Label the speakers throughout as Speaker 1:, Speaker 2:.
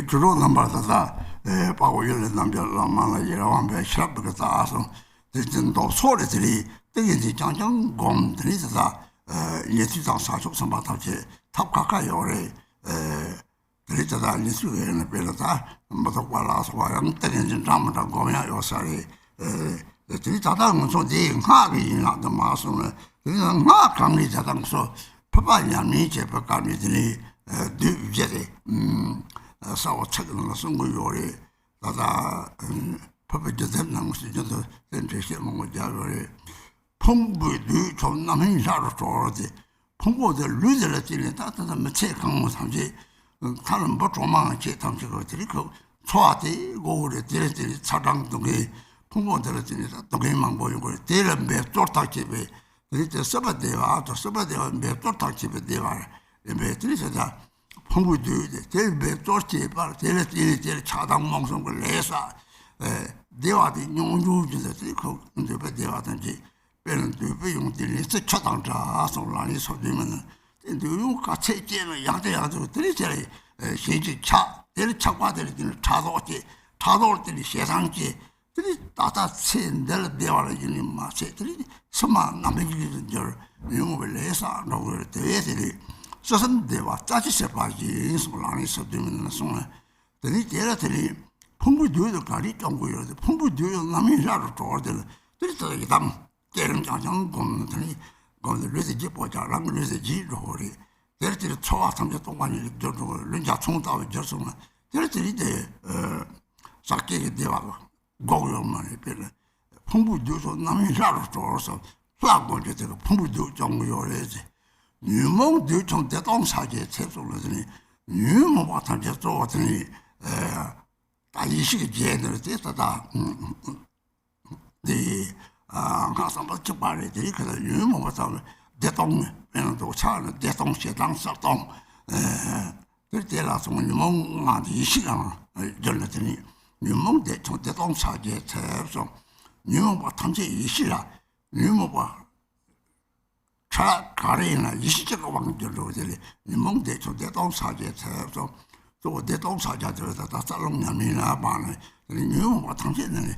Speaker 1: 주로 넘버다 바고 열는 남자랑만 이라만 샵부터 다서 진도 소리들이 되게 장장 곰들이다 예수장 사족 선바다지 탑 가까이 오래 그랬다 예수에는 별다 뭐도 발라서 와랑 때는 잠을 고면 요사리 그 자당은 소지 하기 나도 마소는 그냥 막 감리 자당서 파바냐미 제법감이들이 뒤제대 사와 책을 쓴 거요리 다다 법에서 되는 것이 저도 센터시에 뭔가 자료를 풍부도 좀 남은 사로 줘야지 풍부들 루들을 지는 따뜻한 serkhangma 상지 다른 뭐 조망한 제 당시거들이 그 초아대 고를 들들이 차장동에 풍부들을 지는 동에만 보이는 거 대는 몇 쫄딱집에 그때 서버대와 또 서버대와 몇 쫄딱집에 대와 매트리스다 풍부도 대몇 쫄집 바 대를 차당 몽송 걸 내사 대화의 용주들이 그 근데 대화든지 배는 그 용들이 차당자 소란이 소되면은 요 같이 있는 양대양들이 제일 신지 차 대를 차과들이 차도들이 세상지 들이 다다 신들 대화를 이는 마세들이 서만 남기는 줄 용을 내서 노를 대들이 서선 대화 짜지세 바지 소란이 소되면은 송은 들이 대들이 풍부도도 가리 정고요 풍부도요 남이 자로 줘들 들이 이담 대른 장장 공들이 건들이 보자랑 그래서 지로리 들이 초아 삼자 동안이 저도 른자 총다고 저서는 들이 작게 대화가 고요만이 별로 풍부도도 남이 자로 줘서 플라고를 되고 풍부도 정고요래지 유몽도 좀 대동사제 채소로더니 유몽 같은 게 좋더니 이 시기 제대로 됐다. 가서 뭐 접발이들이 그래서 유모부터 대동 배는도 차는 대동 시당 사동 그때라서 유몽한테 이 시간 열렸더니 유몽 대동 사제 채서 유모부 탐지 이시라 유모부 차 가리나 이시적 왕절로 되리 유몽 대동 사제 채서 또 대동사자들다 다 살롱냠이나 바네 뉴마 당신은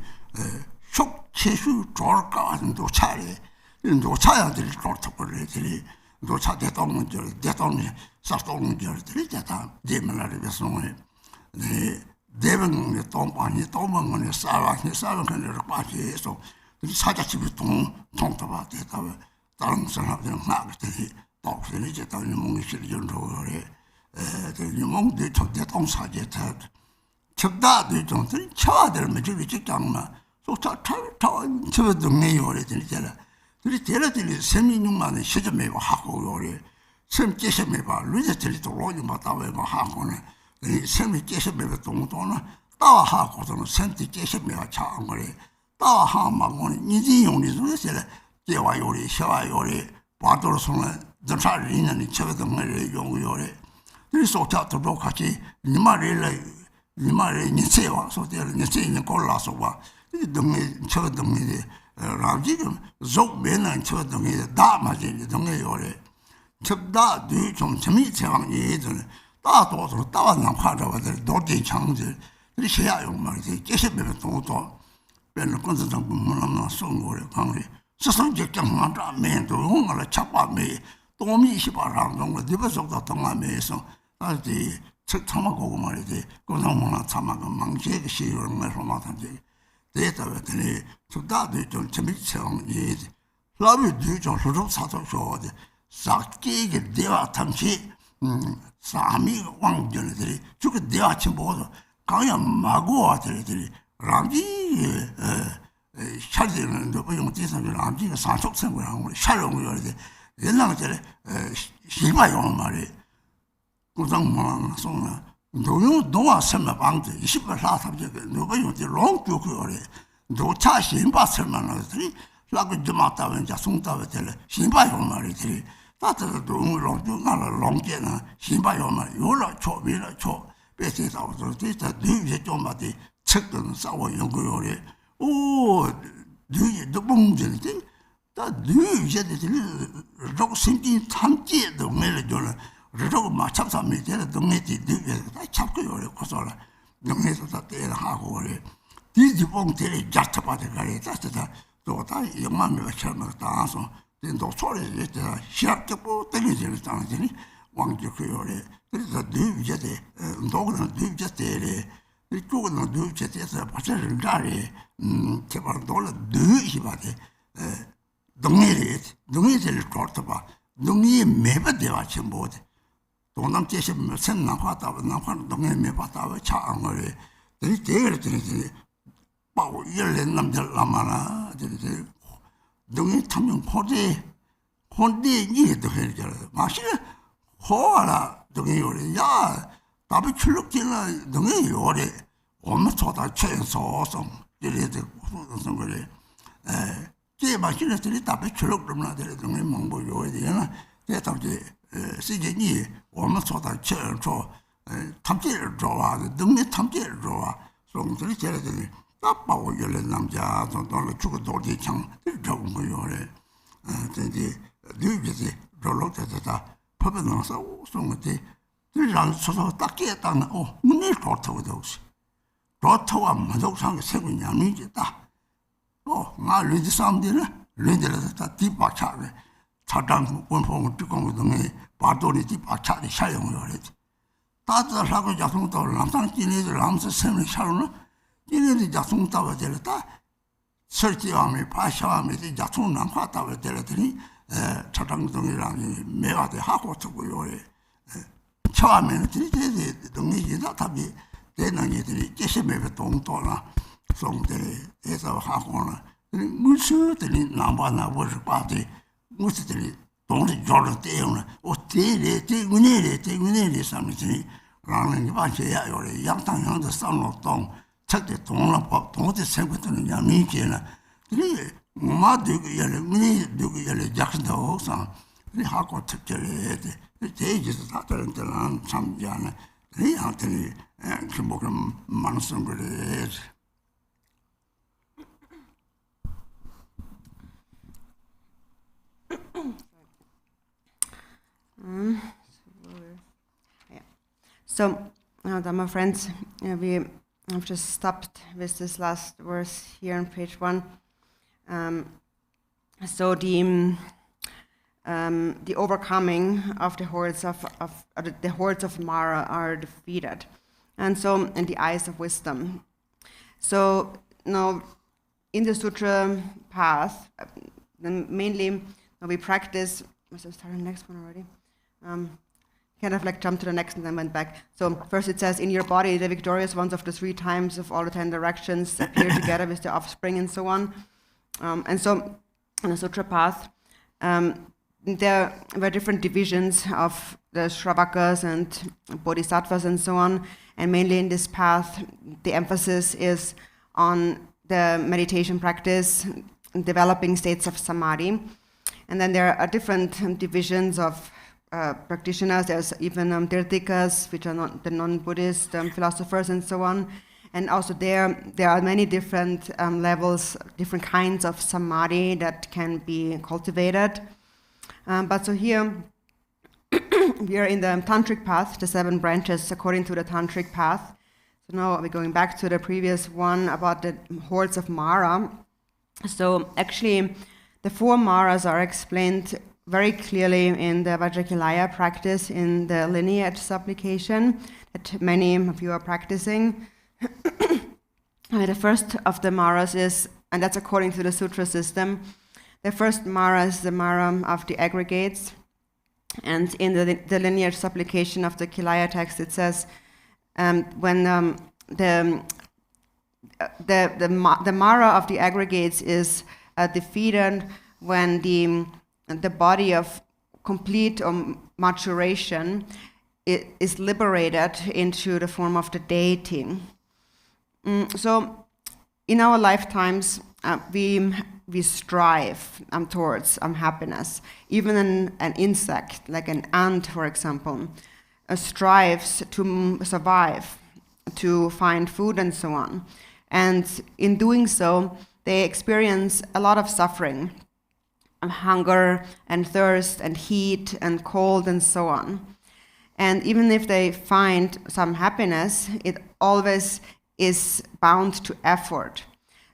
Speaker 1: 속 체수 jor까 하는도 차례 인도 차야들이 jor터벌들이 도차 대동문절 대동이 사동문절들이 다 제만을 배송해 네 대변의 동반이 동문의 싸왕을 빠지해서 사자집이 통통도바 대다 다른 사람들은 나그들이 독들이 제다 몽이 실전로래 유몽도 저대 동사제 다 적다도 좀 쳐들면 저기 직장만 속타 저 동네 요래들이잖아. 우리 대라들이 세민육만의 시점에 하고 요래 샘 깨셔매 봐. 루저들이 돌아오지 못하고 하고는 이 샘이 깨셔매 동동은 따와 하고서는 샘이 깨셔매가 차한 거래. 따와 하마고는 이제 용리 중에서 대화 요리 셔와 요리 봐도로서는 전차를 있는 저 동네 용요래 그래서 저도 같이 이 말이 니세와 소대를 니세는 골라서 와. 이 동네 저 동네 라지금 족면은 저 동네 다 맞이 동네 요래. 접다 뒤좀 재미 제왕 예전 다도서 따왔나 파자와들 도대 창들 이 시야용 말이지 계시면 또도 변을 건설장 문문나 송고래 강리 서선적장만 면도 용을 잡아매 도미 시바랑 동네 디버서도 동아매에서 아지 책 참아보고 말이지 고상문화 참아가 망치의 시를 말로 마찬가지 데이터들이 저다도 좀 재밌어요 이 라비도 좀 소속 사서 줘야지 싹기게 대화 당시 사미 왕전들이 저거 대화 좀 보고 강연 마고 와들들이 라비 샤르는 도 보용 대상을 라비가 산속 생활하는 거 샤르는 거지 옛날에 시바용 말이 고상문화 송나 노용 노아 섬에 방도 20번 사탑제 노바용 롱주 그거래 노차 신바 설만하더니 라고 좀 왔다면 자 송다베들 신바용 말이들이 다들 롱주 나라 롱제나 신바용 말 요라 초비라 초 배세다고 진짜 뒤에 좀 맞지 책도 싸워 연구요래 오 뒤에 몽제들 다 뒤에 이제들이 록 생긴 탐지도 매를 줘라 그리고 마찬가지 되는 동네지 다 잡고 요래 고소라 동네에서 다 때려 하고 그래 뒤집봉 때리 잡아대 가래 다다 또다 영만미가 처럼 따서 또 소리 이제 시작적으로 때리지를 당하더니 왕주 그 요래 그래서 뒤집제 도구는 뒤집제래 이쪽은 뒤집제에서 받쳐를 자리 제발 돌아 뒤집어대 동네를 쫓아봐 동네 매버대와 전부 동남 제시면 생나파다 나파는 동네 매바다 차앙을 되게 바고 열린 남들 남아나 되게 동네 탐용 혼대 이해도 해줘야 마시 호라 동네 요리 야 답이 출력지나 동네 요리 엄마 초다 최소성 이래도 무슨 거래 제 마시는들이 답이 출력을 되는 동네 몽고 요리 되나 대답지 시즌이我们做的这做탐지를 좋아 능력 탐지를 좋아 송들이 제래더니 아빠고 열린 남자 돈을 주고 돌이 참 좋은 거요래 근데 뉴비지 rollout에다 법에 넣어서 송한테 그냥 서서 딱게다는 문을 좋다고도 없이 좋다고 만족상에 세고 냐미지다 나 르지 사람들은 르지를 다 뒷바차를 차장 원포를 뜨거운 등에 바도리 뒷바차를 사용을 하지 다들하고 자동도 남상 지네들 하면서 세면 샤로는 지네들 자동도가 되었다 설치함이 파샤함이 자동 남파다가 되었더니 차장 등이랑 매화대 하고 저고요 처음에는 지네들 등이다 답이 되는 애들이 제시매에 동도나 송들이 해서 하고는 무슨들이 남바나 버스 빠지 무슨들이 동네 jor을 때우는 어때래 때문에 삼이지 라는 게 맞아야 요래 양탕형도 쌍록동 책대 동남법 동대 생각되는 야미지나 그래 마드고 열에 문이 되고 열에 작성도 없어 그래 하고 특별히 대지도 다 다른 데는 참지하는 그래 한테는 그 뭐그 많은 거래
Speaker 2: So, my friends, we have just stopped with this last verse here on page 1. So the overcoming of the hordes of Mara are defeated, and so in the eyes of wisdom. So now, in the sutra path, then mainly we practice. Was I starting the next one already? Kind of like jumped to the next and then went back. So first it says, in your body, the victorious ones of the 3 times of all the 10 directions appear together with the offspring and so on. And so in the sutra path, there were different divisions of the Shravakas and Bodhisattvas and so on. And mainly in this path, the emphasis is on the meditation practice, developing states of samadhi. And then there are different divisions of practitioners. There's even Tirthikas, which are not the non-Buddhist philosophers and so on. And also there are many different levels, different kinds of samadhi that can be cultivated. But so here, we are in the tantric path, the 7 branches according to the tantric path. So now we're going back to the previous one about the hordes of Mara. So actually, the 4 Maras are explained very clearly in the Vajrakilaya practice, in the lineage supplication that many of you are practicing. The first of the Maras is, and that's according to the sutra system, the first Mara is the Mara of the aggregates. And in the lineage supplication of the Kilaya text, it says, when the Mara of the aggregates is defeated when the body of complete maturation is liberated into the form of the deity. So in our lifetimes, we strive towards happiness. Even an insect, like an ant, for example, strives to survive, to find food and so on. And in doing so, they experience a lot of suffering, hunger and thirst and heat and cold and so on. And even if they find some happiness, it always is bound to effort.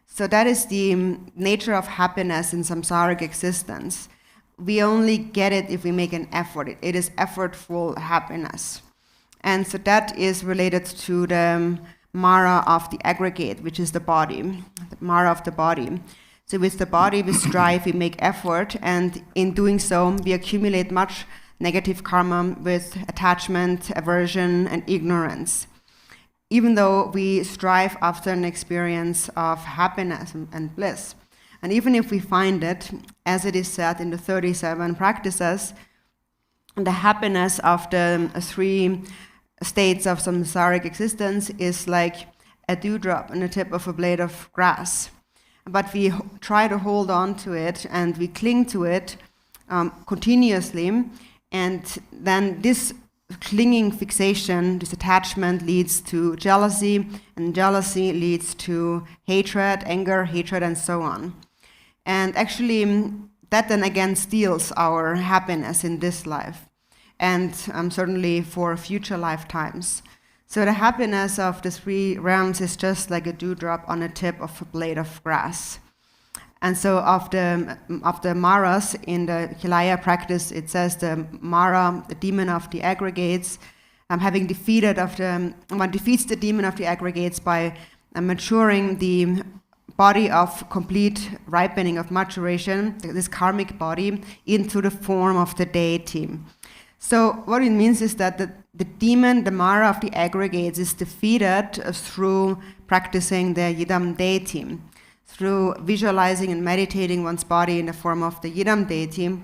Speaker 2: So that is the nature of happiness in samsaric existence. We only get it if we make an effort. It is effortful happiness. And so that is related to the Mara of the aggregate, which is the body, the Mara of the body. So with the body, we strive, we make effort, and in doing so, we accumulate much negative karma with attachment, aversion, and ignorance. Even though we strive after an experience of happiness and bliss. And even if we find it, as it is said in the 37 practices, the happiness of the 3 states of samsaric existence is like a dewdrop on the tip of a blade of grass. But we try to hold on to it and we cling to it continuously, and then this clinging fixation, this attachment leads to jealousy, and jealousy leads to hatred, anger, hatred, and so on. And actually, that then again steals our happiness in this life, and certainly for future lifetimes. So the happiness of the 3 realms is just like a dewdrop on the tip of a blade of grass. And so of the Maras in the Kilaya practice, it says the Mara, the demon of the aggregates, having one defeats the demon of the aggregates by maturing the body of complete ripening, of maturation, this karmic body, into the form of the deity. So what it means is that the demon, the Mara of the aggregates, is defeated through practicing the Yidam deity, through visualizing and meditating one's body in the form of the Yidam deity. And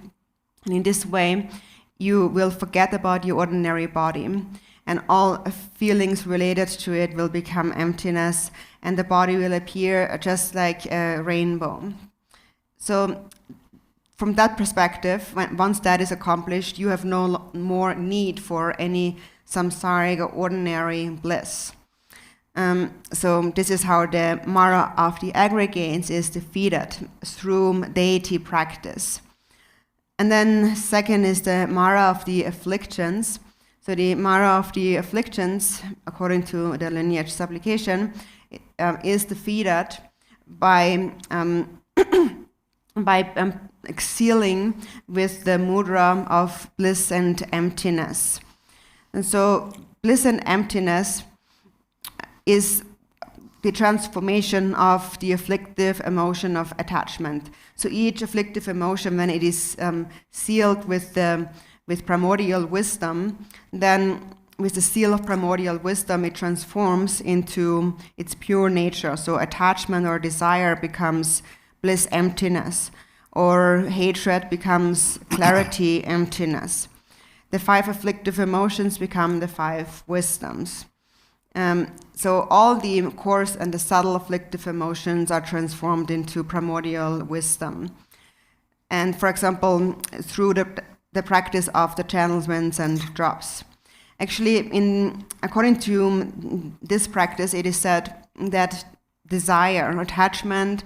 Speaker 2: in this way, you will forget about your ordinary body, and all feelings related to it will become emptiness, and the body will appear just like a rainbow. So from that perspective, once that is accomplished, you have no more need for any samsaric or ordinary bliss. So this is how the Mara of the aggregates is defeated, through deity practice. And then second is the Mara of the afflictions. So the Mara of the afflictions, according to the lineage supplication, is defeated by sealing with the mudra of bliss and emptiness. And so bliss and emptiness is the transformation of the afflictive emotion of attachment. So each afflictive emotion, when it is sealed with primordial wisdom, then with the seal of primordial wisdom, it transforms into its pure nature. So attachment or desire becomes bliss emptiness, or hatred becomes clarity emptiness. The 5 afflictive emotions become the 5 wisdoms. So all the coarse and the subtle afflictive emotions are transformed into primordial wisdom. And for example, through the practice of the channelments and drops. Actually, according to this practice, it is said that desire, attachment,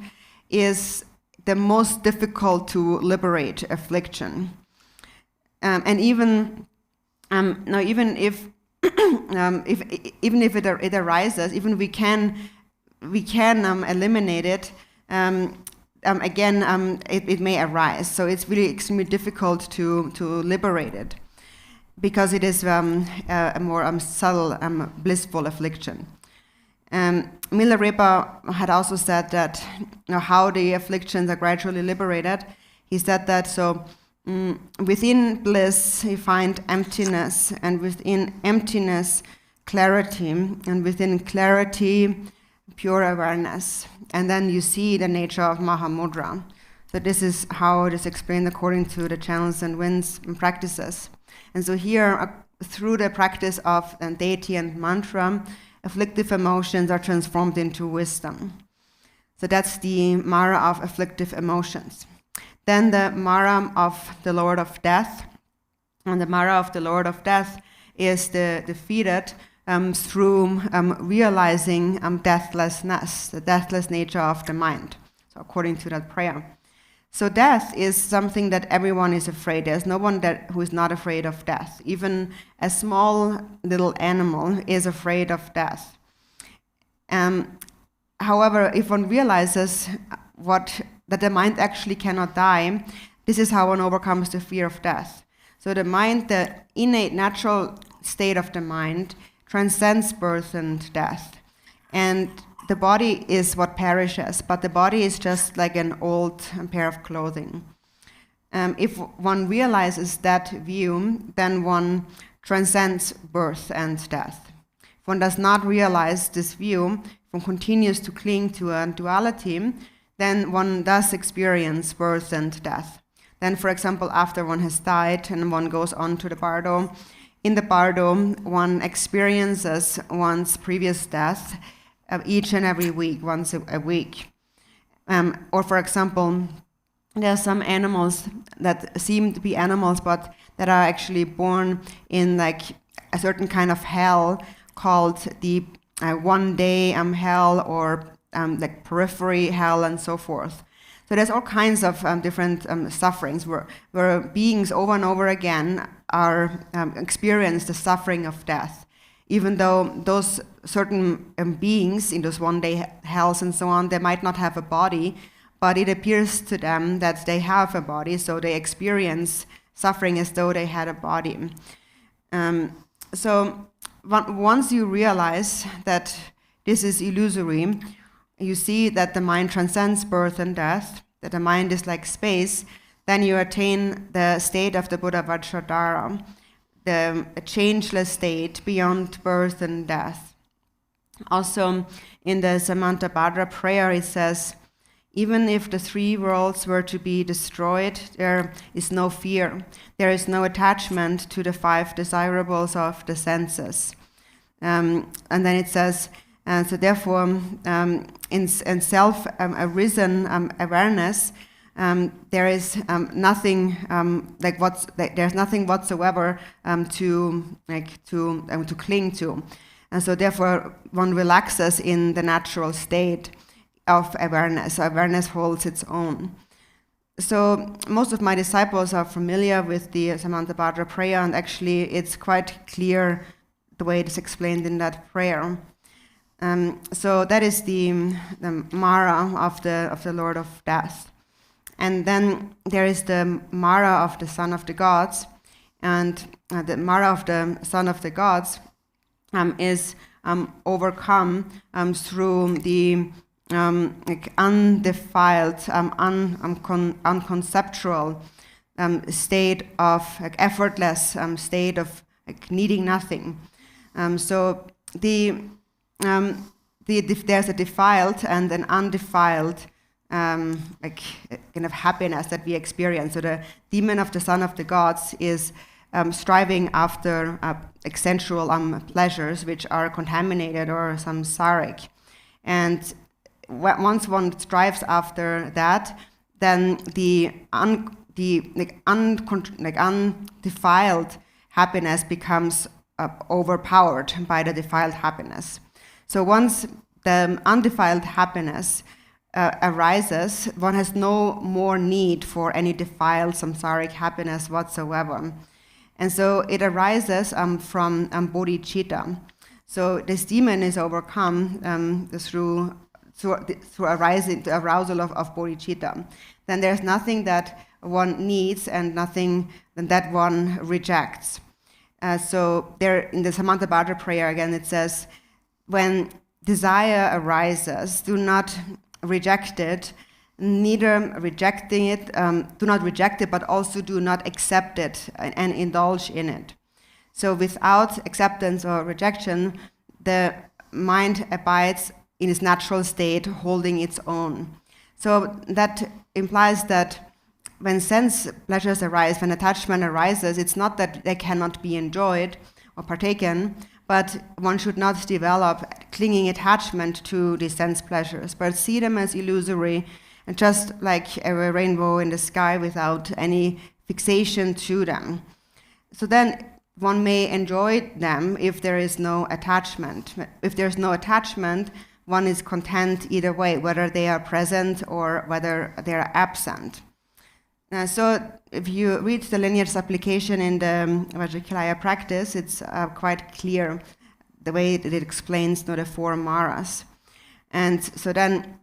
Speaker 2: is the most difficult to liberate affliction. And even if it arises, even we can eliminate it. It may arise. So it's really extremely difficult to liberate it, because it is a more subtle, blissful affliction. Milarepa had also said that how the afflictions are gradually liberated. He said that within bliss you find emptiness, and within emptiness clarity, and within clarity pure awareness. And then you see the nature of Mahamudra. So this is how it is explained according to the channels and winds and practices. And so here, through the practice of deity and mantra, afflictive emotions are transformed into wisdom. So that's the Mara of afflictive emotions. Then the Mara of the Lord of Death. And the Mara of the Lord of Death is defeated through realizing deathlessness, the deathless nature of the mind, so according to that prayer. So death is something that everyone is afraid. There's no one who is not afraid of death. Even a small little animal is afraid of death. However, if one realizes that the mind actually cannot die, this is how one overcomes the fear of death. So the mind, the innate natural state of the mind, transcends birth and death. And the body is what perishes, but the body is just like an old pair of clothing. If one realizes that view, then one transcends birth and death. If one does not realize this view, if one continues to cling to a duality, then one does experience birth and death. Then, for example, after one has died and one goes on to the bardo, in the bardo, one experiences one's previous death each and every week, once a week. Or, for example, there are some animals that seem to be animals, but that are actually born in like a certain kind of hell called the one-day hell, or like periphery hell, and so forth. So there's all kinds of different sufferings where beings over and over again are experience the suffering of death, even though those certain beings in those one-day hells and so on, they might not have a body, but it appears to them that they have a body, so they experience suffering as though they had a body. So once you realize that this is illusory, you see that the mind transcends birth and death, that the mind is like space, then you attain the state of the Buddha Vajradhara, the changeless state beyond birth and death. Also, in the Samantabhadra prayer, it says, even if the three worlds were to be destroyed, there is no fear. There is no attachment to the five desirables of the senses. And then it says, so therefore, in self-arisen awareness, there is nothing there's nothing whatsoever to cling to, and so therefore one relaxes in the natural state of awareness. So awareness holds its own. So most of my disciples are familiar with the Samantabhadra prayer, and actually it's quite clear the way it is explained in that prayer. So that is the Mara of the Lord of Death. And then there is the Mara of the Son of the Gods, and the Mara of the Son of the Gods is overcome through the undefiled, unconceptual state of effortless state of needing nothing. So there's a defiled and an undefiled kind of happiness that we experience. So the demon of the Son of the Gods is striving after sensual pleasures which are contaminated or samsaric. And once one strives after that, then the undefiled happiness becomes overpowered by the defiled happiness. So once the undefiled happiness arises, one has no more need for any defiled samsaric happiness whatsoever. And so it arises from bodhicitta. So this demon is overcome through arising, the arousal of bodhicitta. Then there's nothing that one needs and nothing that one rejects. So there in the Samantabhadra prayer again it says, when desire arises, do not reject it, neither rejecting it, do not reject it, but also do not accept it and indulge in it. So without acceptance or rejection, the mind abides in its natural state, holding its own. So that implies that when sense pleasures arise, when attachment arises, it's not that they cannot be enjoyed or partaken, but one should not develop clinging attachment to the sense pleasures, but see them as illusory, and just like a rainbow in the sky without any fixation to them. So then one may enjoy them if there is no attachment. If there's no attachment, one is content either way, whether they are present or whether they are absent. So if you read the linear supplication in the Vajrayana practice, it's quite clear the way that it explains the 4 maras. And so then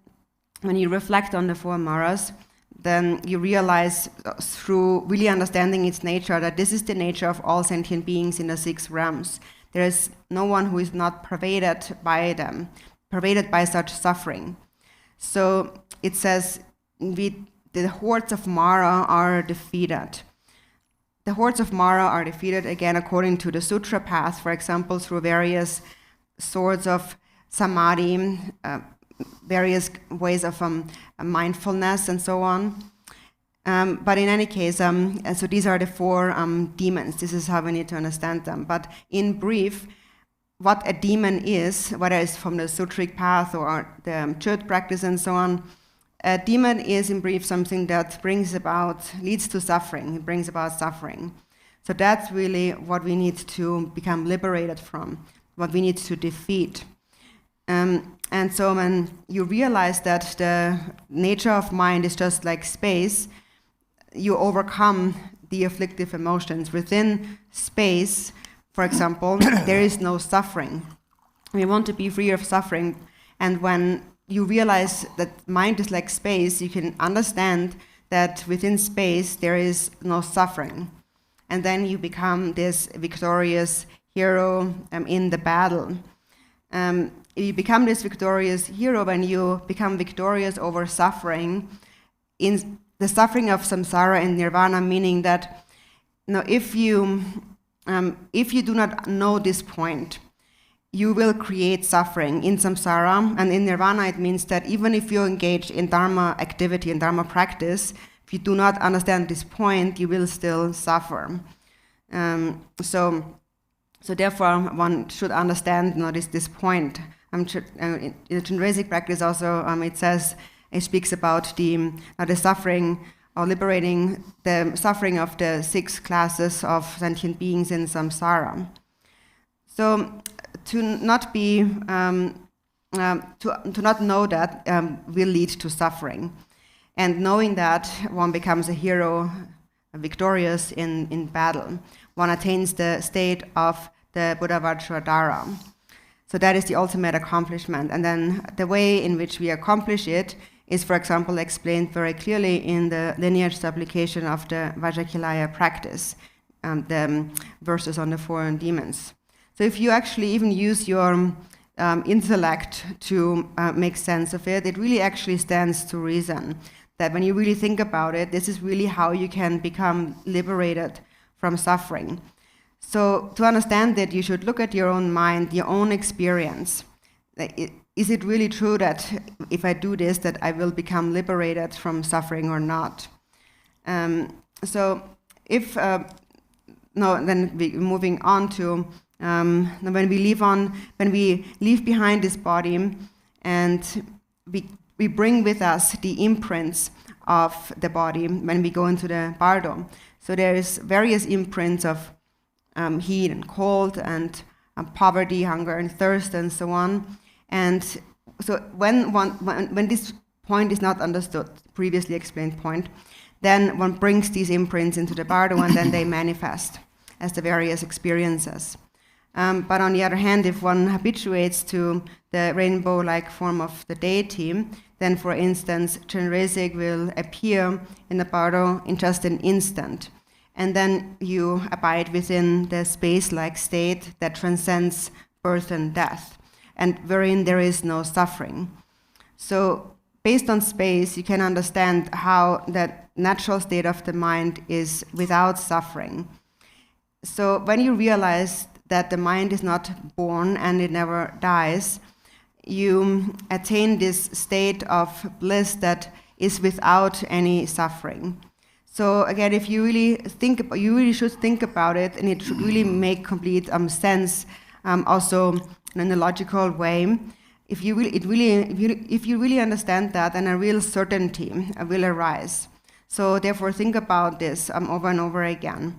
Speaker 2: when you reflect on the 4 maras, then you realize through really understanding its nature that this is the nature of all sentient beings in the 6 realms. There is no one who is not pervaded by them, pervaded by such suffering. So it says, the hordes of Mara are defeated. The hordes of Mara are defeated, again, according to the sutra path, for example, through various sorts of samadhi, various ways of mindfulness, and so on. But in any case, so these are the 4 demons. This is how we need to understand them. But in brief, what a demon is, whether it's from the sutric path or the church practice and so on, a demon is, in brief, something that leads to suffering. It brings about suffering. So that's really what we need to become liberated from, what we need to defeat. And so when you realize that the nature of mind is just like space, you overcome the afflictive emotions. Within space, for example, there is no suffering. We want to be free of suffering, and when you realize that mind is like space, you can understand that within space there is no suffering. And then you become this victorious hero in the battle. You become this victorious hero when you become victorious over suffering, in the suffering of samsara and nirvana, meaning that if you do not know this point, you will create suffering in samsara, and in nirvana it means that even if you engage in dharma activity and dharma practice, if you do not understand this point, you will still suffer. So therefore one should understand this point. In the Chenrezig practice also it speaks about the suffering, or liberating the suffering of the 6 classes of sentient beings in samsara. So to not be to not know that will lead to suffering, and knowing that one becomes a hero, victorious in battle. One attains the state of the Buddha Vajradhara. So that is the ultimate accomplishment. And then the way in which we accomplish it is, for example, explained very clearly in the lineage supplication of the Vajrayana practice, the verses on the 4 demons. So if you actually even use your intellect to make sense of it, it really actually stands to reason that when you really think about it, this is really how you can become liberated from suffering. So to understand that, you should look at your own mind, your own experience. Is it really true that if I do this, that I will become liberated from suffering or not? So if then moving on to when we leave behind this body, and we bring with us the imprints of the body when we go into the bardo. So there is various imprints of heat and cold, and poverty, hunger and thirst, and so on. And so when this point is not understood, previously explained point, then one brings these imprints into the bardo, and then they manifest as the various experiences. But on the other hand, if one habituates to the rainbow-like form of the deity, then, for instance, Chenrezig will appear in the bardo in just an instant. And then you abide within the space-like state that transcends birth and death, and wherein there is no suffering. So based on space, you can understand how that natural state of the mind is without suffering. So when you realize that the mind is not born and it never dies, you attain this state of bliss that is without any suffering. So again, if you really you really should think about it, and it should really make complete sense, also in a logical way. If you really understand that, then a real certainty will arise. So therefore, think about this over and over again.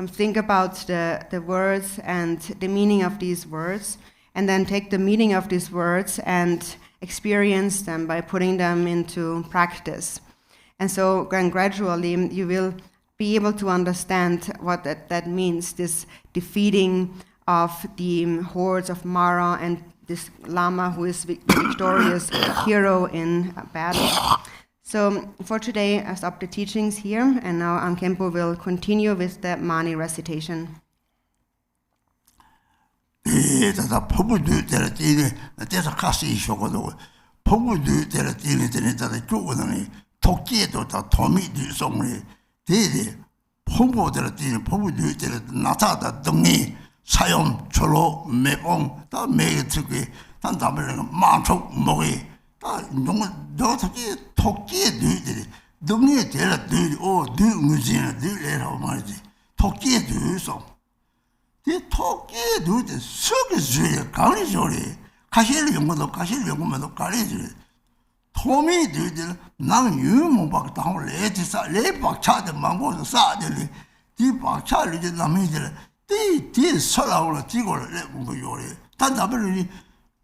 Speaker 2: Think about the words and the meaning of these words, and then take the meaning of these words and experience them by putting them into practice. And so gradually you will be able to understand what that means, this defeating of the hordes of Mara and this Lama who is the victorious hero in battle. So for today, I stop the teachings here, and now Khenpo will continue with the Mani recitation.
Speaker 1: 사용 절로 매봉 다 매게 특히 단 담을 만촉 먹이 다 너무 저기 토끼에 들들이 능에 되라 들이 오 능무지나 들래라고 말이지 토끼에 들서 이 토끼에 들들 속에 주에 가리 소리 가실 연구도 가리지 토미 들들 나는 유모 박 당을 레지사 레박 차데 망고서 싸들이 디 박차를 이제 남이들 디 설라오라 지고를 내고 요래 단답을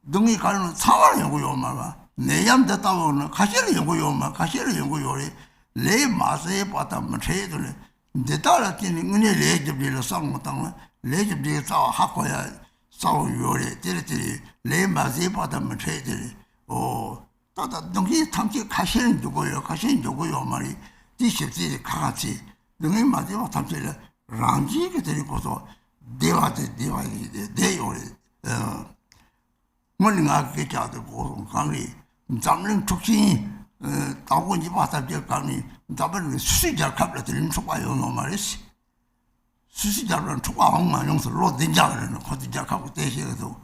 Speaker 1: 능이 가는 상황을 연구요 말아 내얌 됐다고는 가시를 연구요 말 가시를 연구요래 내 맛에 봤다면 제들 내따라 끼는 은혜 레집비를 상못당 레집비 싸워 하고야 싸워 요래 때리들이 내 맛에 봤다면 제들 따다 능이 탐지 가시는 누구요 말이 디십지 같이 능이 맛에 탐지를 랑지게 데리고서 대화요래 멀리가 깨자도 고송 강리 잠는 tuksin이 다고지 바다게 강리 잡을 수시자 갑을 들림 속아요 너 말이지 수시자는 초과항만 용서로 된자는 거기자 갖고 대시에도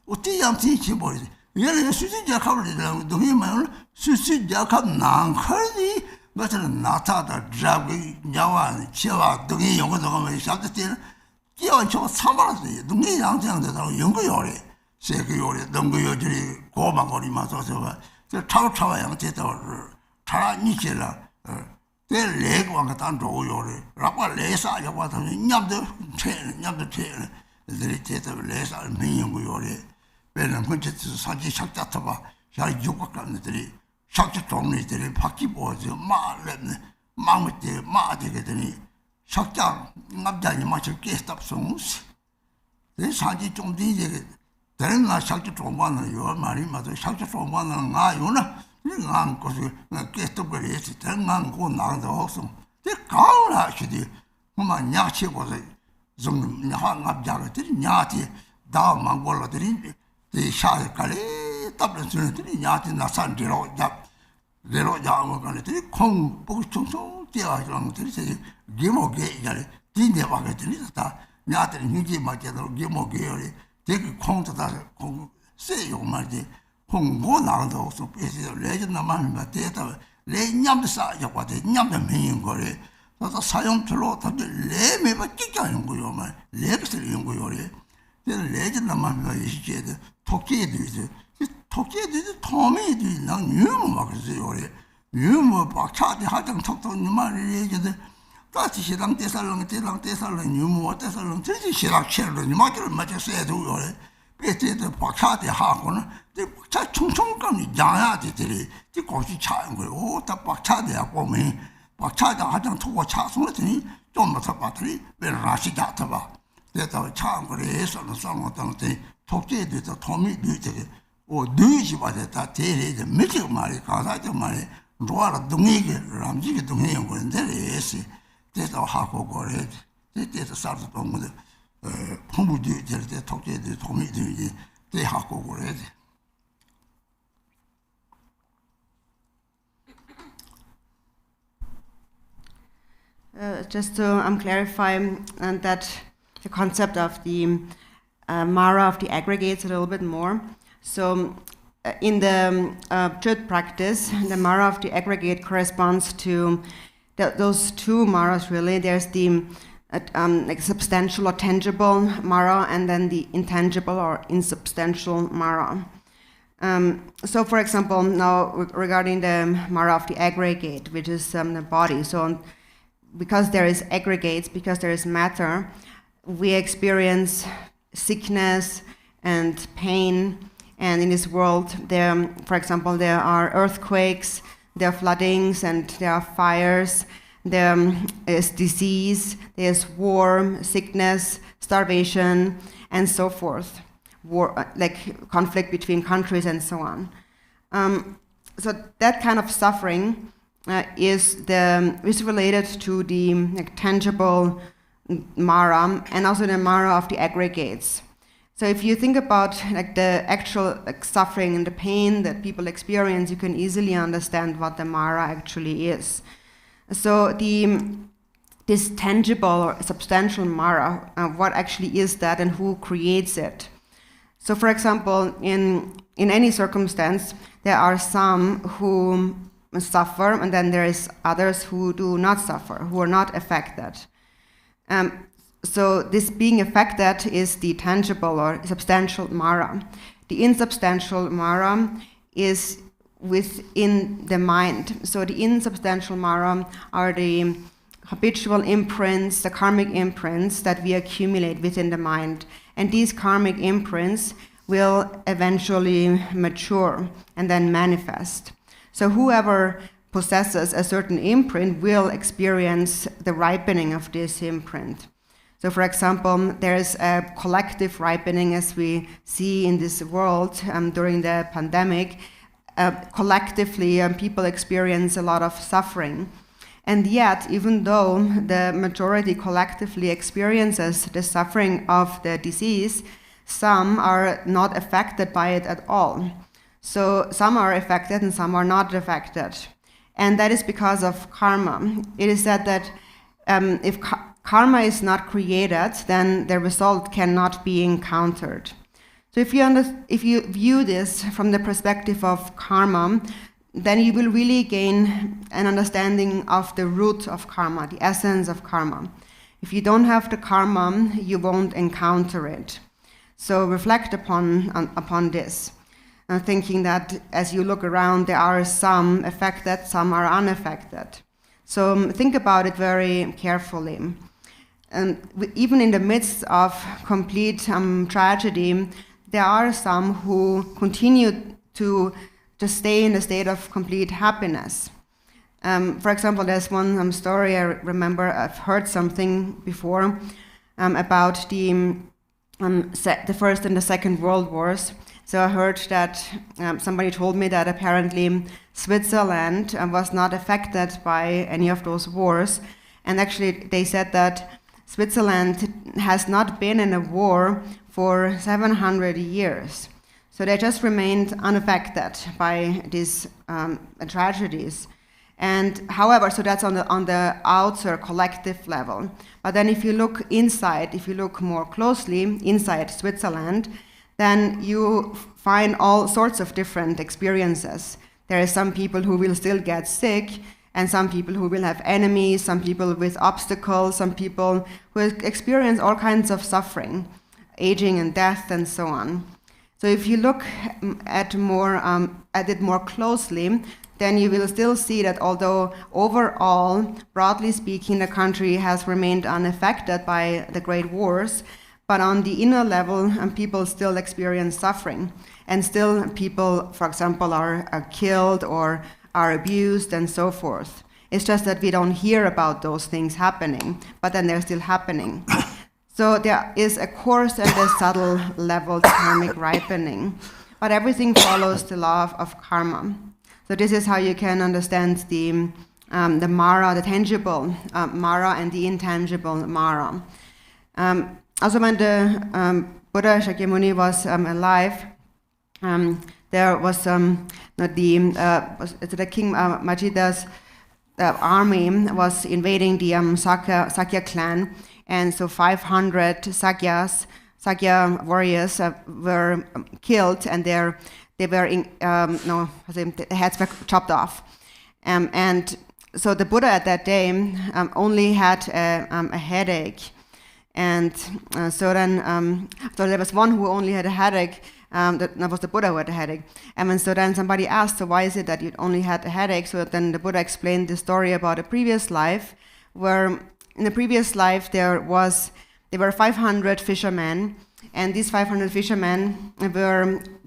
Speaker 1: 어떻게 양치 지버리 얘는 수시자 갑을 들면 동이 말을 수시자 갑 난커니 맞는 나타다 잡기 야와 지와 동이 용어도 가면 샤드티는 기왕 저 사마르지 동이 양장되다고 연구요래 세계요래 능구요들이 고만거리면서 저 차차와 양제도를 차라니지라 내 레고가 단 좋요래 라고 레사 여봐서 냠도 채는 들이 제도 레사 민연구요래 배는 근처에서 사지 삭자타봐 잘 육각감들이 삭자 종류들이 바뀌 보죠 말했네 마음에 마되게 되니 삭자 남자니 마치 깨스탑송스 내 사지 좀 뒤에 다른 나 삭자 종반은 요 말이 맞아 삭자 종반은 아요나 난 것이 깨스탑을 다른 난고 나도 없어 내 가을하시디 그만 야치고서 좀 남자들이 야티 다 망골들이 이 샤르칼이 답변들이 야티 나산지로 내로 야먹거들이 콩 보고 총총 뛰어가지고 들이 기모게 이제 딘데바게들이 다 야들이 니지 맞게도 기모게요리 되게 콩도 다콩 세요 말지 콩고 나도 없어 빼서 레전드만 맞대다 레냠도 싸요 과대 냠도 메인 거래 그래서 사용틀로 답이 레메가 끼가는 거요 말 레스를 연구요리 레전드만 이시게 토끼에도 이제 토끼에도 토미도 난 유모 막으세요. 유모 박차대 하장 톡톡 말이 얘기데 같이 시당 대살랑 유모 대살랑 저지 시락 쳐로 니마들 맞았어도 요래. 배때도 박차대 하고는 차 총총감이 양야들이 이 고시 차는 거예요. 오다 박차대 하고 뭐 박차대 하장 톡고 차송했더니 좀 더 봤더니 왜 라시 잡다 봐. 내가 차한 거래서는 상어당때 토끼에도 토미도 되게 누이지 받았다 대리에 몇개 말이 가사적 말이 로아라 동이게 람지게 동이 연구인데 레스 대도 하고 거래 대대서 살도 동무들 풍부도 될때 토끼에도 토미도 이제 대하고 거래
Speaker 2: Just to clarify that the concept of the Mara of the aggregates a little bit more. So in the Chöd practice, the Mara of the aggregate corresponds to those two Maras really. There's the like substantial or tangible Mara and then the intangible or insubstantial Mara. So for example, now regarding the Mara of the aggregate, which is the body. So because there is aggregates, because there is matter, we experience sickness and pain. And in this world, for example, there are earthquakes, there are floodings and there are fires, there is disease, there's war, sickness, starvation, and so forth. War, like conflict between countries and so on. So that kind of suffering is related to the tangible Mara and also the Mara of the aggregates. So if you think about the actual suffering and the pain that people experience, you can easily understand what the Mara actually is. So this tangible or substantial Mara, what actually is that and who creates it? So for example, in any circumstance, there are some who suffer, and then there is others who do not suffer, who are not affected. So this being affected is the tangible or substantial Mara. The insubstantial Mara is within the mind. So the insubstantial Mara are the habitual imprints, the karmic imprints that we accumulate within the mind. And these karmic imprints will eventually mature and then manifest. So whoever possesses a certain imprint will experience the ripening of this imprint. So for example, there is a collective ripening as we see in this world during the pandemic. Collectively, people experience a lot of suffering. And yet, even though the majority collectively experiences the suffering of the disease, some are not affected by it at all. So some are affected and some are not affected. And that is because of karma. It is said that if karma is not created, then the result cannot be encountered. So if you view this from the perspective of karma, then you will really gain an understanding of the root of karma, the essence of karma. If you don't have the karma, you won't encounter it. So reflect upon this, thinking that as you look around, there are some affected, some are unaffected. So think about it very carefully. And even in the midst of complete tragedy, there are some who continue to stay in a state of complete happiness. For example, there's one story I remember. I've heard something before about the First and the Second World Wars. So I heard that somebody told me that apparently Switzerland was not affected by any of those wars. And actually they said that Switzerland has not been in a war for 700 years. So they just remained unaffected by these tragedies. And however, so that's on the outer collective level. But then if you look inside, if you look more closely inside Switzerland, then you find all sorts of different experiences. There are some people who will still get sick, and some people who will have enemies, some people with obstacles, some people who experience all kinds of suffering, aging and death and so on. So if you look at it more closely, then you will still see that although overall, broadly speaking, the country has remained unaffected by the Great Wars, but on the inner level, people still experience suffering. And still people, for example, are killed or are abused and so forth. It's just that we don't hear about those things happening, but then they're still happening. So there is a coarse and a subtle level to karmic ripening, but everything follows the law of karma. So this is how you can understand the Mara, the tangible Mara and the intangible Mara. Also when the Buddha Shakyamuni was alive, there was the King Majida's army was invading the Sakya clan, and so 500 Sakya warriors were killed, and their heads were chopped off. And so the Buddha at that day only had a headache, and so there was one who only had a headache. That was the Buddha who had a headache. And so then somebody asked, so why is it that you only had a headache? So then the Buddha explained the story about a previous life, where in the previous life there were 500 fishermen, and these 500 fishermen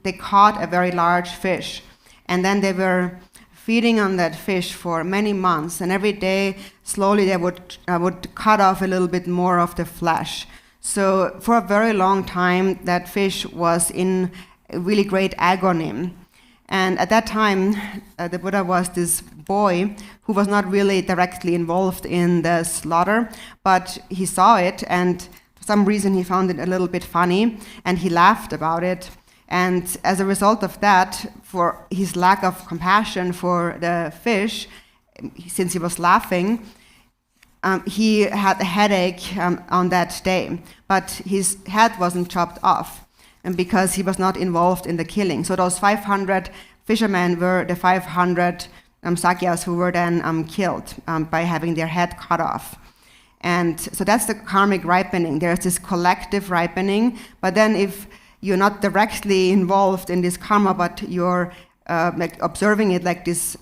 Speaker 2: they caught a very large fish, and then they were feeding on that fish for many months, and every day, slowly, they would cut off a little bit more of the flesh. So for a very long time, that fish was in really great agony. And at that time, the Buddha was this boy who was not really directly involved in the slaughter, but he saw it, and for some reason he found it a little bit funny, and he laughed about it. And as a result of that, for his lack of compassion for the fish, since he was laughing, he had a headache on that day, but his head wasn't chopped off, and because he was not involved in the killing. So those 500 fishermen were the 500 sakyas who were then killed by having their head cut off. And so that's the karmic ripening. There's this collective ripening, but then if you're not directly involved in this karma, but you're like observing it like this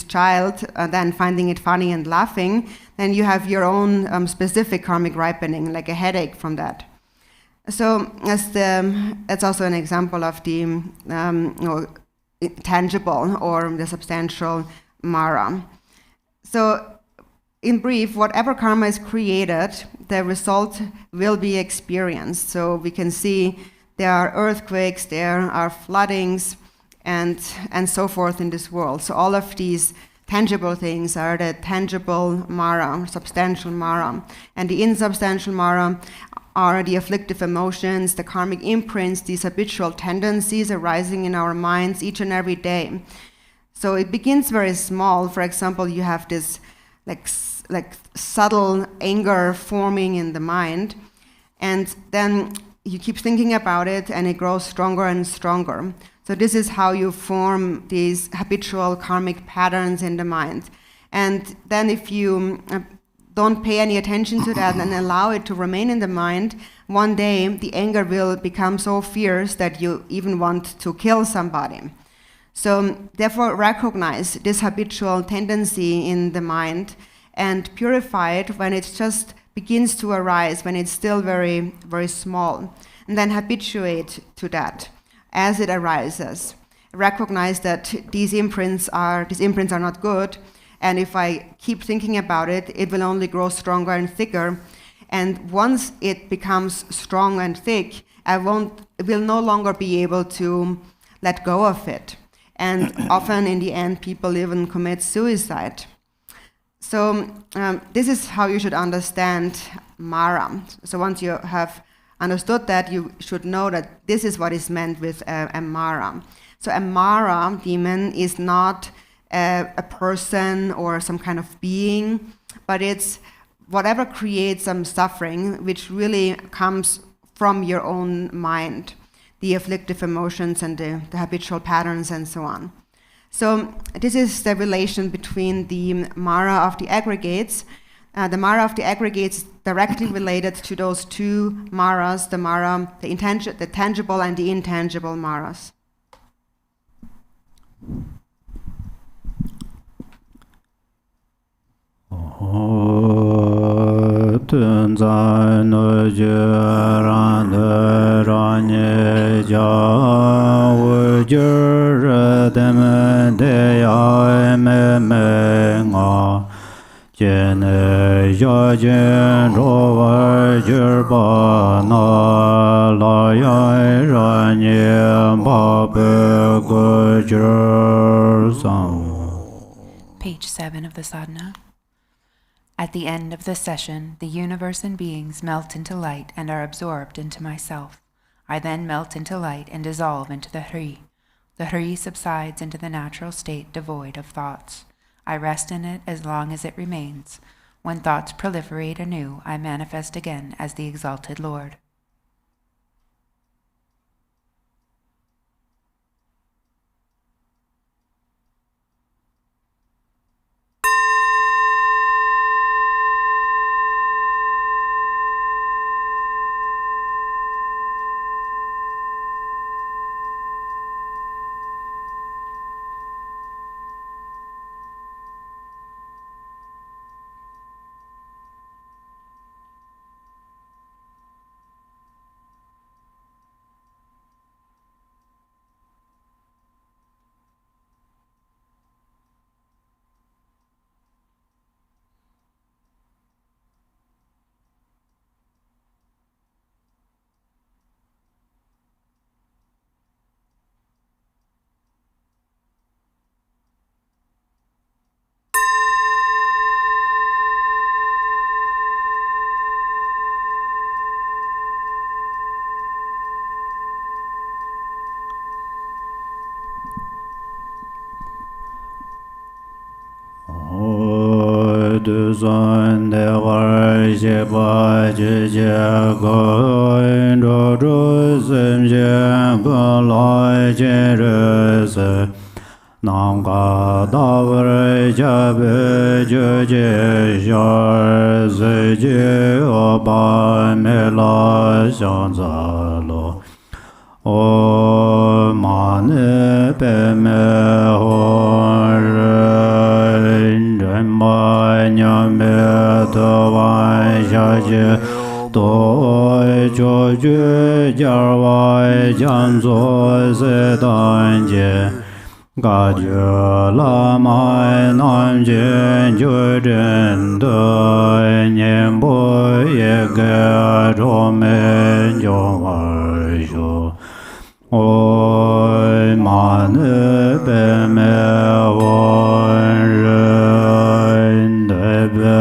Speaker 2: child, then finding it funny and laughing, then you have your own specific karmic ripening, like a headache from that. So that's also an example of the tangible or the substantial Mara. So in brief, whatever karma is created, the result will be experienced. So we can see there are earthquakes, there are floodings, and so forth in this world. So all of these tangible things are the tangible Mara, substantial Mara. And the insubstantial Mara are the afflictive emotions, the karmic imprints, these habitual tendencies arising in our minds each and every day. So it begins very small. For example, you have this like subtle anger forming in the mind, and then you keep thinking about it, and it grows stronger and stronger. So this is how you form these habitual karmic patterns in the mind. And then if you don't pay any attention to that and allow it to remain in the mind, one day the anger will become so fierce that you even want to kill somebody. So therefore recognize this habitual tendency in the mind and purify it when it just begins to arise, when it's still very, very small. And then habituate to that as it arises. Recognize that these imprints are not good, and if I keep thinking about it, it will only grow stronger and thicker. And once it becomes strong and thick, I will no longer be able to let go of it. And often in the end, people even commit suicide. So this is how you should understand Mara. So once you have understood that, you should know that this is what is meant with a Mara. So a Mara demon is not a person or some kind of being, but it's whatever creates some suffering, which really comes from your own mind, the afflictive emotions and the habitual patterns and so on. So this is the relation between the Mara of the aggregates. The Mara of the aggregates is directly related to those two Maras, the tangible and the intangible Maras.
Speaker 3: Tenzin juran ranye jur dem de ya me nga jene jen ro jur ba na la ya ranye ba be go jur sang.
Speaker 4: Page 7 of the Sadhana. At the end of the session, the universe and beings melt into light and are absorbed into myself. I then melt into light and dissolve into the Hri. The Hri subsides into the natural state devoid of thoughts. I rest in it as long as it remains. When thoughts proliferate anew, I manifest again as the exalted Lord.
Speaker 3: tu son de war xie ba ji jie go yin zhou zhu sim xie ge lai jin ri si nam ga da wei jia bei ju jie xia zi ji o ba me la xiang za lo o ma ne pe me ho ren ren ba nya me de wan xia jie doi zhuo jue jia wai jiang zuo zi dan jie ga jue la mai nan jian ju zhen de nian bo ye ge zhuo men jiu wai shu oi ma ne be me wan ren de be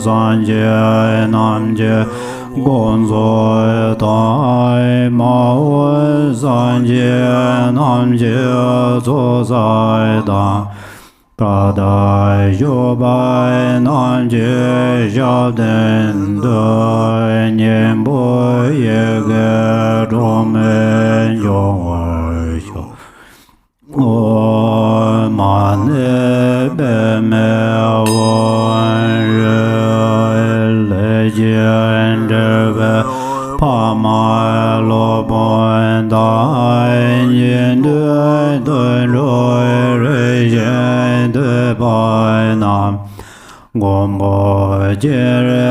Speaker 3: san jie nam jie gong zuo dai ma wen san jie nam jie zuo zai da ga dai yu bai nam jie xiao den de nian bo ye ge zhuo men yong wai xiu o ma ne be me wan ren le jian zhe be pa ma lo bon dai yin de de roi re jian de bai nam gong bo jie re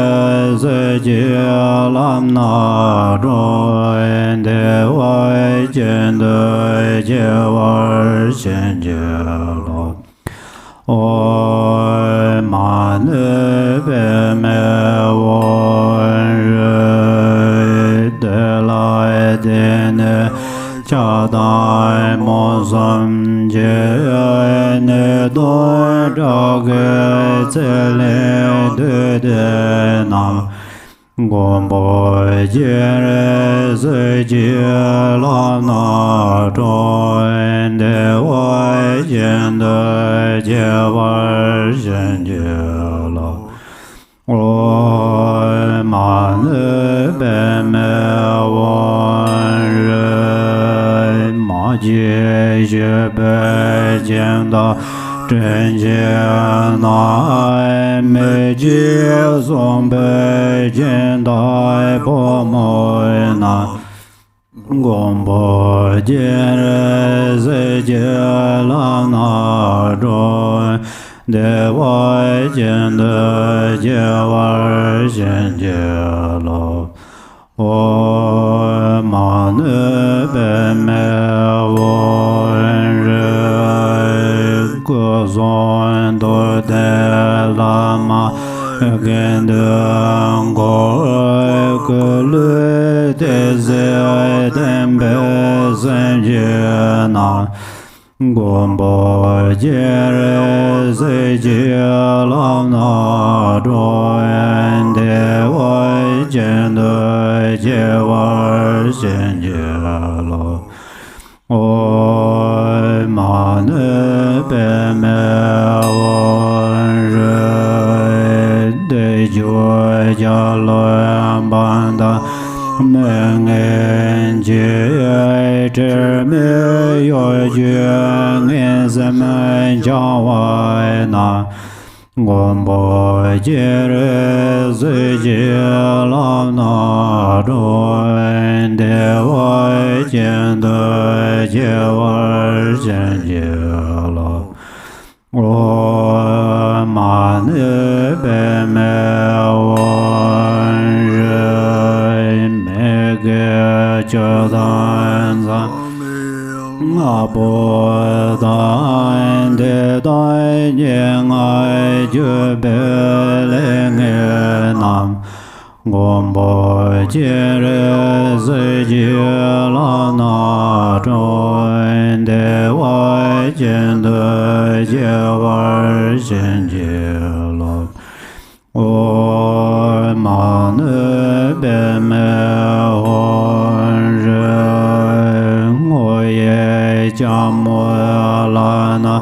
Speaker 3: zi jie lam na zhuo de wai jian de jie war xian jie lo oi ma ne be me wan re de lai de ne cha dai mo sam jie ne do zha ge zi le de nam gong bo jie re zi jie la na zhuo de wai jian de jie war xian jie lo oi ma ne be me wan re ma jie xue bei jian da zhen jie nai me jie song bei jian dai bo mo na gong bo jie re zi jie la na zhuo de wai jian de jie war xian jie lo o ma ne be me wan re ge zong de de la ma gen de go ge le de zi den be zhen jie na gong bo jie re zi jie la na zhuo de wai jian de jie war xian jie lo oi ma ne be me wan re de jue jia luan ban da men en jie zhi me yo juan en zhen jiao wai na gong bo jie re zi jie la na zhuo de wai jian de jie war xian jie lo o ma ne be me wan re me ge zhe dan zang nga bo dan de dai nian ai ju be le nge nam gong bo jie re zi jie la na zhuo de wai jian de jie war xian jie lo o ma ne be me wan re ngo ye jia mo la na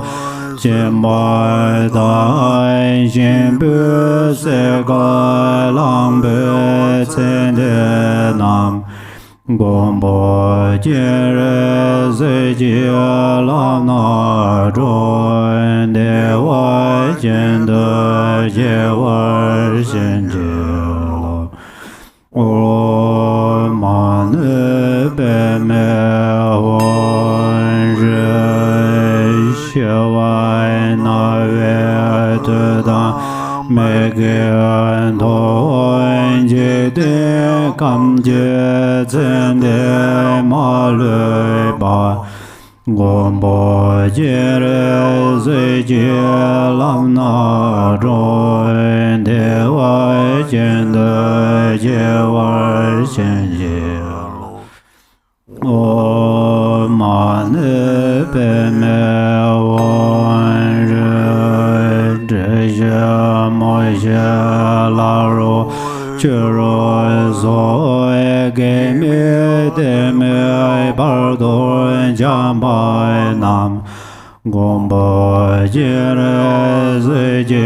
Speaker 3: Chim Bai Dai Xin Bu Se Gai Lang Bu Tsin De Nam Gong Bo Jin Re Zi Ji Lam Na Zhuan De Wai Jin De Jie Wai Xin Ji Lo O Ma Nu Be Me Huan Ri Xie Wai Na Wei Tu Dan Me Gen Tuan Ji De Kam Ji Zhen De Ma Lui Ba Gong Bo Ji Re Zi Ji Lam Na Zhuan De Wai Jin De Jie Wai Xin Ji Lo O Ma Nu Be Me Wan Ri Zhe Xie Mo Xie La Ru Chu Ru So Ge Mi De Mi Bar Du Jiang Bai Nam Gong Bo Ji Re Zi Ji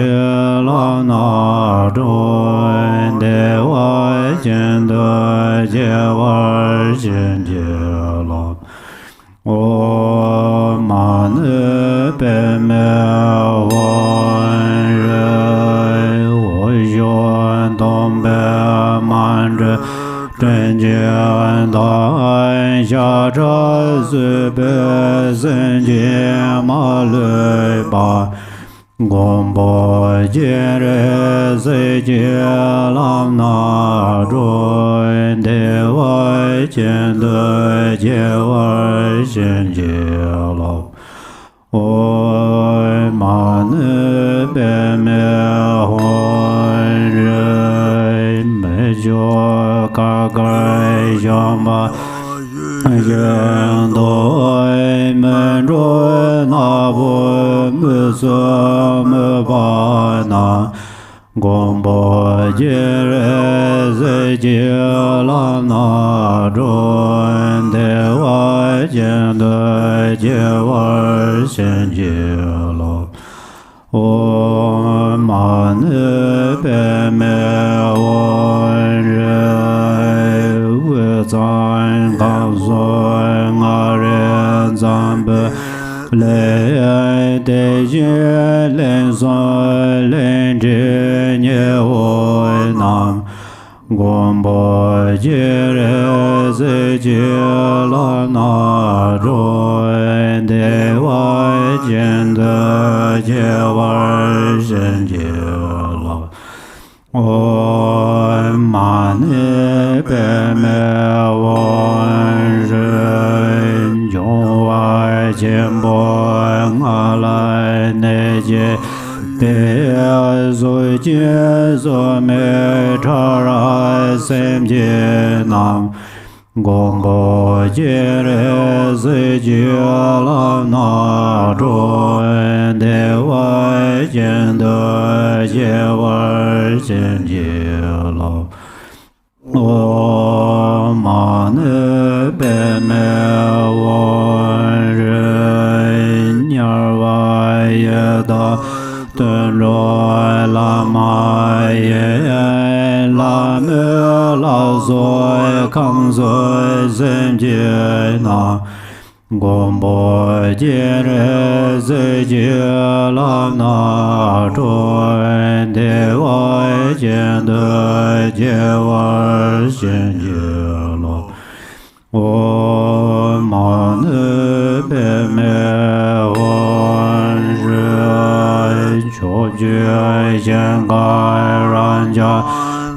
Speaker 3: Lam Na Zhuan De Wai Jin De Jie Wai Xin Ji Lo O Ma Nu Be Me Wan Ri Wo Xuan Dong Be Man Zhi Zhen Jian Dai Xia Zhe Zhi Be Zhen Jie Ma Lui Ba Gong Bo Ji Re Zi Ji Lam Na Zhuan De Wai Jin De Jie Wai Xin Ji Lo O Ma Nu Be Me Huan Ri Me Jiu Ka Gai Xiang Ba Yen Doi Men Zhui Na Bu Mu Su Mu Ba Na Gong Bo Ji Re Zi Ji Lam Na Zhuan De Wai Jin De Jie Wai Xin Ji Lo O Ma Nu Be Me Wan Ri Wu Zan Gang Sui Nga Ren Zan Bu Lei De Jin Len Sui Len Zhi Nie Hui Nam Gong Bo Ji Re Zi Ji Lam Na Zhuan De Wai Jin De Jie Wai Xin Ji Lo O Ma Nu Be Me Wan Ri Zhong Wai Jian Bo Nga Lai Ne Jie Be Zui Jie Zo Me Cha Rai Sem Jie Nam Gong Bo Ji Re Zi Ji Lam Na Zhuan De Wai Jin De Jie Wai Xin Ji Lo O Ma Nu Be Me Wan Ri Nyar Wai Ye Da Tun Roi La Ma Ye La Mu La Zoi Kang Zoi Zhen Jie Na Gong Bo Ji Re Zi Ji Lam Na Zhuan De Wai Jin De Jie Wai Xin Ji Lo O Ma Nu Be Me Wan Ri Chu Jue Xian Gai Ran Jia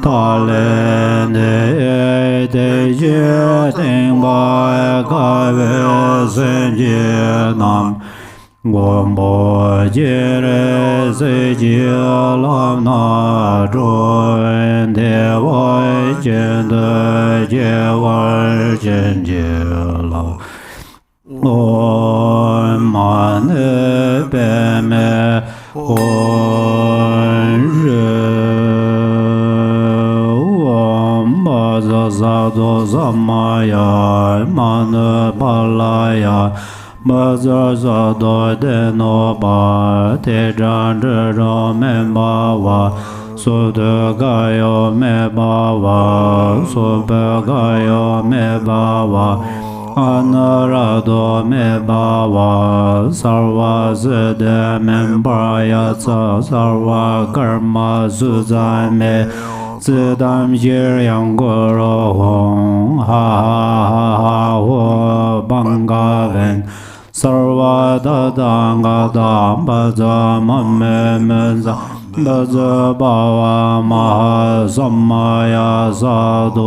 Speaker 3: Ta Len De De Jie Ding Bai Gai Wei Zhen Jie Nam Gong Bo Ji Re Zi Ji Lam Na Zhuan De Wai Jin De Jie Wai Xin Ji Lo O Ma Nu Be Me Wan Za Do Za Ma Ya Ma Nu Ba La Ya Baza Sado De No Ba Te Jan Ro Me Ba Wa So De Ga Yo Me Ba Wa So Be Ga Yo Me Ba Wa Anarado Me Ba Wa Sarva Zede Memba Ya Tsa Sarva Karma Suzai Me Zidam Jir Yang Goro Hong Ha Ha Ha Ha Ho Banga Ven Sarva Dadanga Dam Baza Mame Meza Baza Bava Maha Sammaya Sadhu.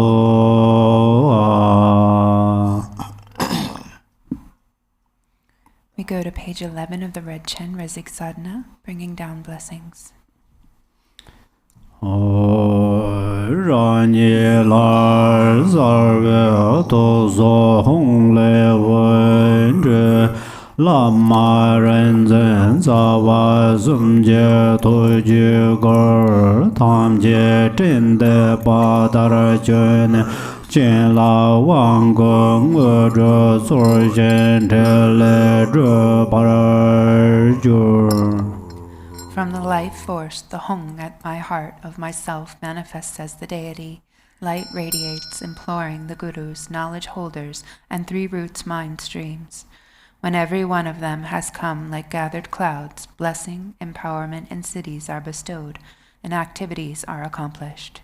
Speaker 4: We go to page 11 of the Red Chenrezig Sadhana, bringing down blessings.
Speaker 3: Rani lar zarve to zo hong le wen zhe lama ren zen za wa zum je to ji gar tam je zhen de ba dar jun Jin la wang gong we zhe zor zhen zhe le zhe par jur.
Speaker 4: From the life force, the Hong at my heart of myself manifests as the deity. Light radiates, imploring the gurus, knowledge holders, and three roots mind streams. When every one of them has come like gathered clouds, blessing, empowerment, and cities are bestowed, and activities are accomplished.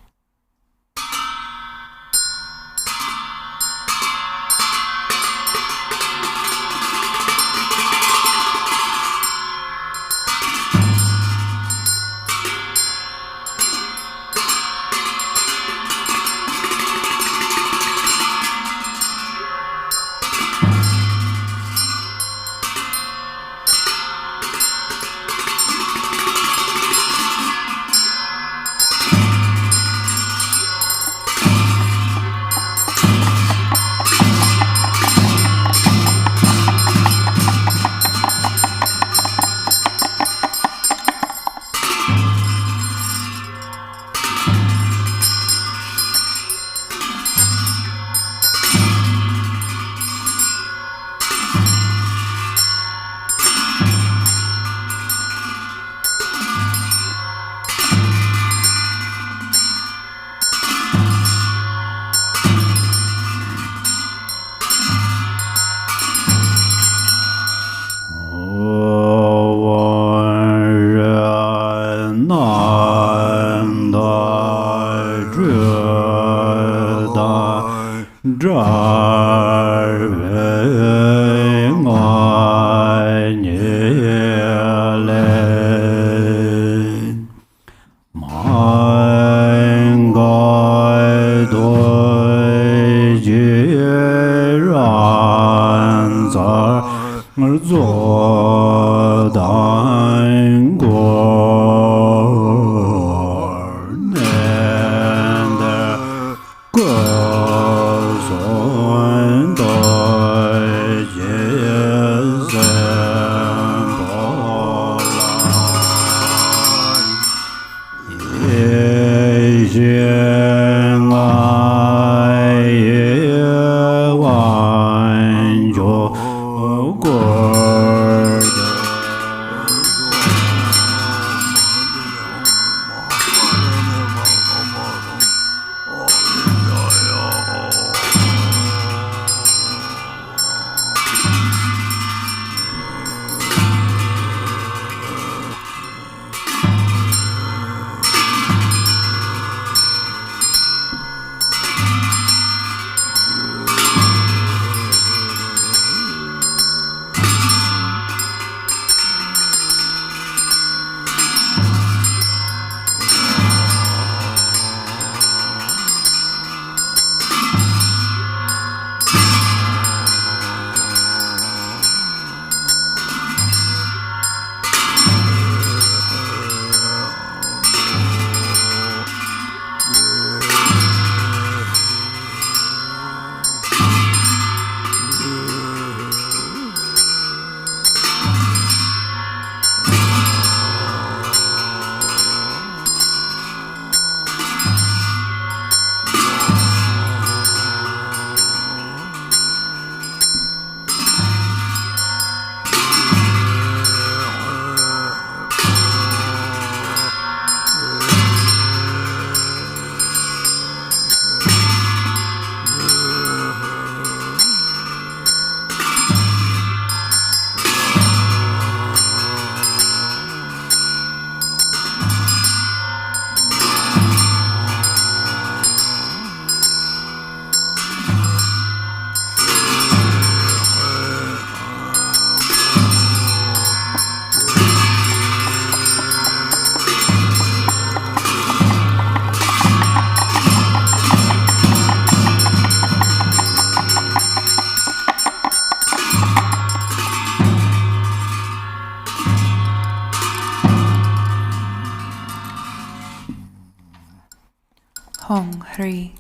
Speaker 4: Hri.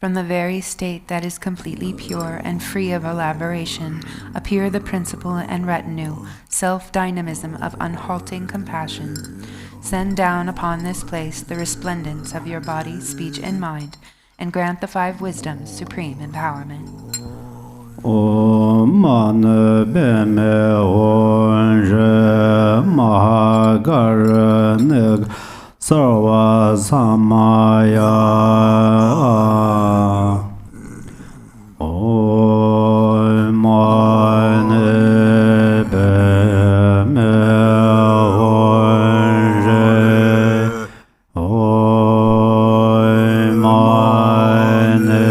Speaker 4: From the very state that is completely pure and free of elaboration, appear the principle and retinue, self-dynamism of unhalting compassion. Send down upon this place the resplendence of your body, speech, and mind, and grant the 5 wisdoms supreme empowerment.
Speaker 3: Om Mani Padme Hum Re Mahagaranic Sarva Samaya. Om Mani Padme Hum Re. Om Mani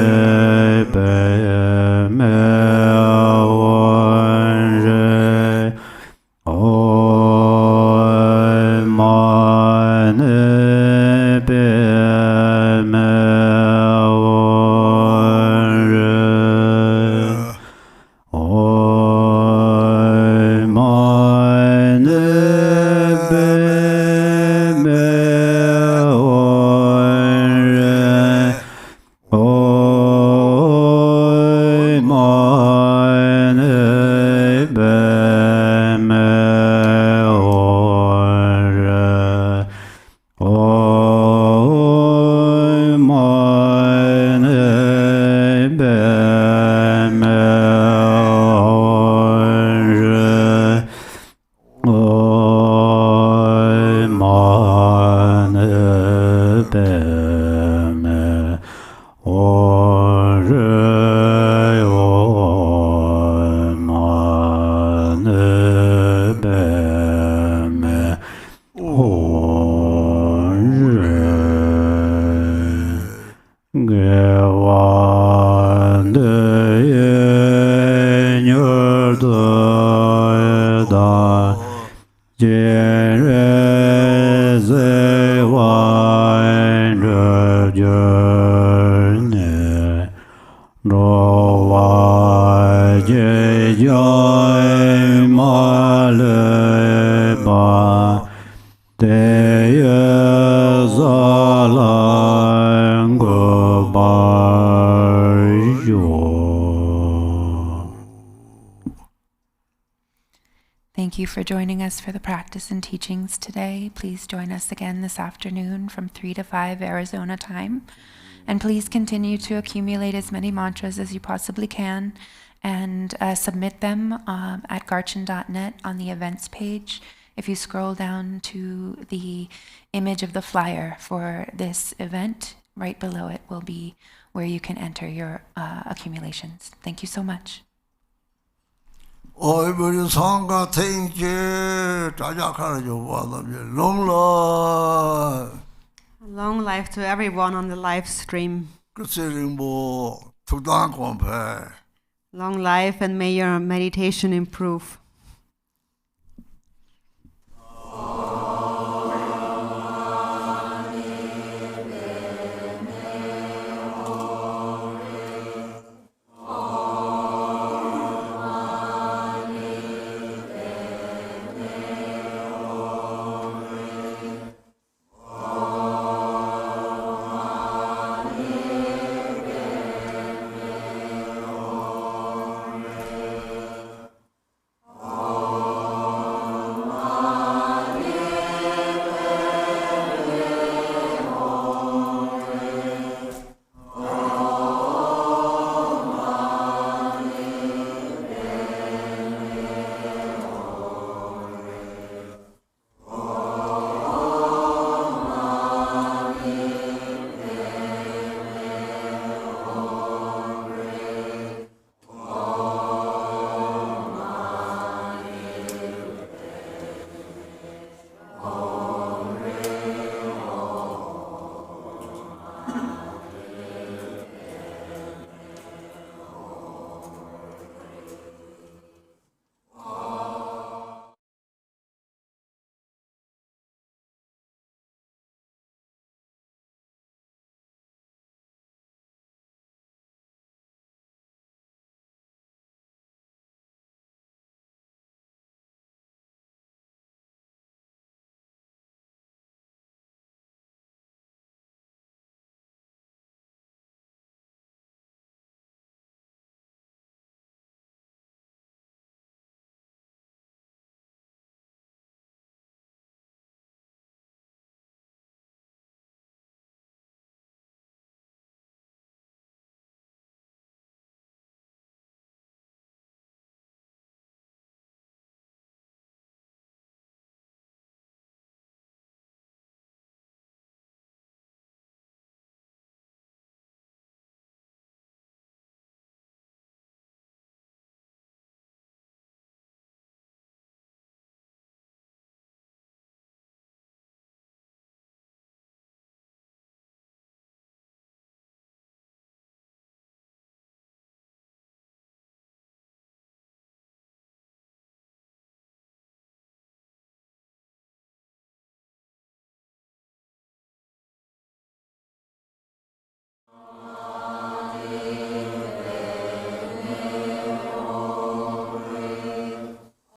Speaker 3: Padme Hum Re. Om Mani Padme Hum Re. Om Mani Padme Hum Re. Om Mani Padme Hum Re. Om Mani Padme Hum Re. Om Mani Padme Hum Re. Om Mani Padme Hum Re. Gevande Yenyurda Chenrezig Journey Rova Joy Maleba
Speaker 4: Thank you for joining us for the practice and teachings today. Please join us again this afternoon from 3 to 5 Arizona time. And please continue to accumulate as many mantras as you possibly can and submit them at garchen.net on the events page. If you scroll down to the image of the flyer for this event, right below it will be where you can enter your accumulations. Thank you so much.
Speaker 1: Every song I think long life.
Speaker 2: Long life to everyone on the live stream. Long life, and may your meditation improve.